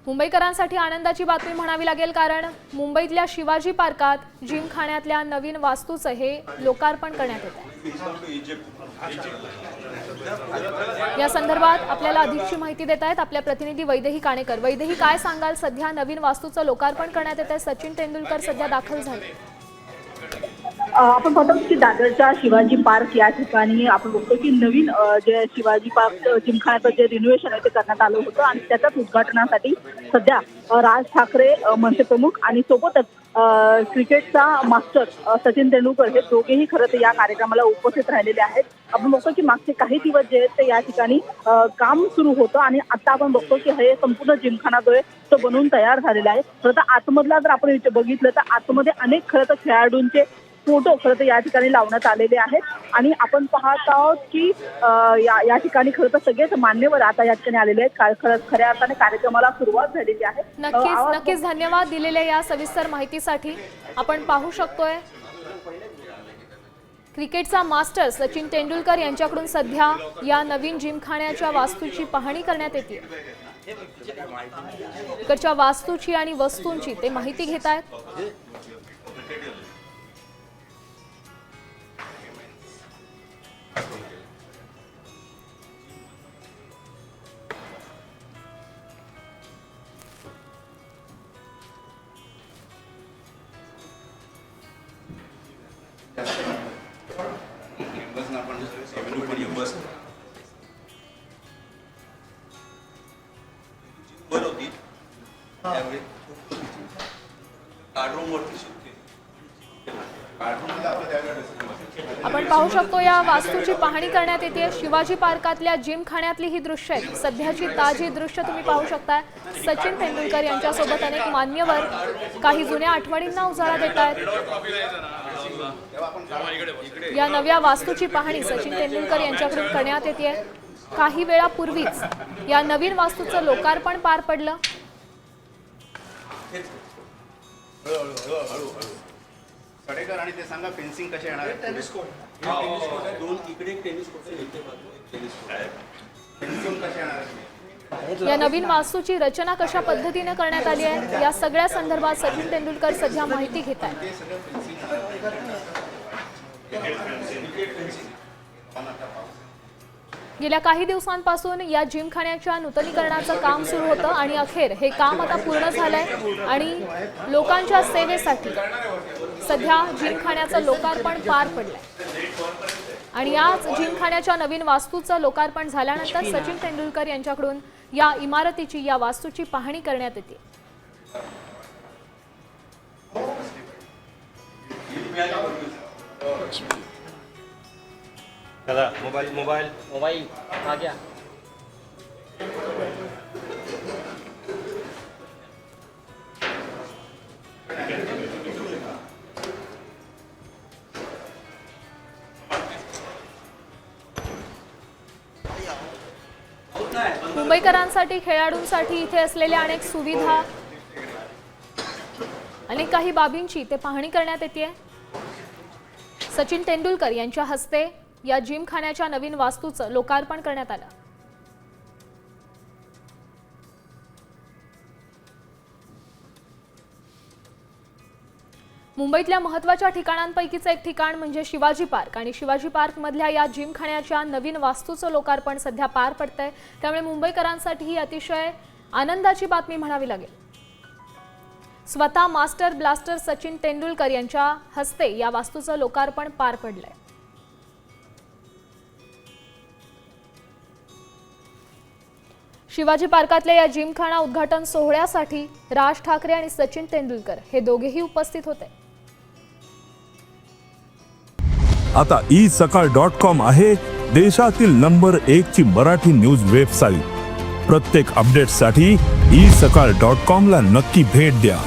मुंबईकरांसाठी आनंदाची बातमी म्हणावी लागेल, कारण मुंबईतल्या शिवाजी पार्कात जिमखान्यातल्या नवीन वास्तूचं हे लोकार्पण करण्यात येत आहे। या संदर्भात आपल्याला अधिकची माहिती देत आहेत आपल्या प्रतिनिधी वैदेही काणेकर। वैदेही, काय सांगाल? सध्या नवीन वास्तूचं लोकार्पण करण्यात येत आहे, सचिन तेंडुलकर सध्या दाखल झाले। आपण पाहतो की दादरच्या शिवाजी पार्क या ठिकाणी आपण बघतो की नवीन जे शिवाजी पार्क जिमखान्याचं जे रिनोव्हेशन आहे ते करण्यात आलं होतं आणि त्याच्याच उद्घाटनासाठी सध्या राज ठाकरे मनसे प्रमुख आणि सोबतच क्रिकेटचा मास्टर सचिन तेंडुलकर हे दोघेही खरं तर या कार्यक्रमाला उपस्थित राहिलेले आहेत। आपण बघतो की मागचे काही दिवस जे आहेत ते या ठिकाणी काम सुरू होतं आणि आता आपण बघतो की हे संपूर्ण जिमखाना जो आहे तो बनवून तयार झालेला आहे। खरं तर आतमधला जर आपण बघितलं तर आतमध्ये अनेक खरं तर खेळाडूंचे फोटो खरं तर या ठिकाणी लावण्यात आलेले आहेत आणि आपण पाहत आहोत की या ठिकाणी खरं तर सगळेच मान्यवर आता या ठिकाणी आलेले आहेत। खऱ्या अर्थाने कार्यक्रमाला सुरुवात झालेली आहे। नक्कीच धन्यवाद दिलेल्या या सविस्तर माहितीसाठी। आपण पाहू शकतोय क्रिकेटचा मास्टर सचिन तेंडुलकर यांच्याकडून सध्या या नवीन जिमखान्याच्या वास्तूची पाहणी करण्यात येते। इकडच्या वास्तूची आणि वस्तूंची ते माहिती घेत आहेत। आपण पाहू शकतो या वास्तूची पाहणी करण्यात येते। शिवाजी पार्कातल्या जिमखान्यातली ही दृश्य आहेत, सध्याची ताजी दृश्य तुम्ही पाहू शकताय। सचिन तेंडुलकर यांच्यासोबत अनेक मान्यवर काही जुन्या आठवणींना उजाळा देत आहेत। या नव्या वास्तूची पाहणी सचिन तेंडुलकर यांच्याकडून करण्यात येते। काही वेळापूर्वीच या नवीन वास्तूचं लोकार्पण पार पडलं। सडेकर आणि ते सांगा फेन्सिंग कसे येणार आहे? टेनिस कोर्ट दोन इकडे टेनिस कोर्ट फेन्सिंग कसे येणार आहे? या नवीन वास्तूची रचना कशा पद्धतीने करण्यात आली आहे या सगळ्या संदर्भात सचिन तेंडुलकर सध्या माहिती घेत आहेत। गेल्या काही दिवसांपासून या जिमखान्याच्या नूतनीकरणाचं काम सुरू होतं आणि अखेर हे काम आता पूर्ण झालंय आणि लोकांच्या सेवेसाठी सध्या जिमखान्याचं लोकार्पण पार पडलंय आणि याच जिमखान्याच्या नवीन वास्तूचं लोकार्पण झाल्यानंतर सचिन तेंडुलकर यांच्याकडून या इमारतीची या वास्तूची पाहणी करण्यात येते। मोबाइल आ गया। मुंबईकरांसाठी खेळाडूंसाठी इथे असलेल्या अनेक सुविधा अनेक काही बाबींची ते पाहणी करण्यात येते। सचिन तेंडुलकर यांच्या हस्ते या जिमखान्याच्या नवीन वास्तूचं लोकार्पण करण्यात आलं। मुंबईतल्या महत्त्वाच्या ठिकाणांपैकीचं एक ठिकाण म्हणजे शिवाजी पार्क आणि शिवाजी पार्क मधल्या या जिमखान्याच्या नवीन वास्तूचं लोकार्पण सध्या पार पडतंय, त्यामुळे मुंबईकरांसाठी ही अतिशय आनंदाची बातमी म्हणावी लागेल। स्वतः मास्टर ब्लास्टर सचिन तेंडुलकर यांच्या हस्ते या वास्तूचं लोकार्पण पार पडलंय। शिवाजी पार्कातल्या या जिमखाना उद्घाटन सोहळ्यासाठी राज ठाकरे आणि सचिन तेंडुलकर हे दोघेही उपस्थित होते। आता isakal.com आहे देशातील नंबर 1 ची मराठी न्यूज वेबसाईट। प्रत्येक अपडेटसाठी isakal.com ला नक्की भेट द्या।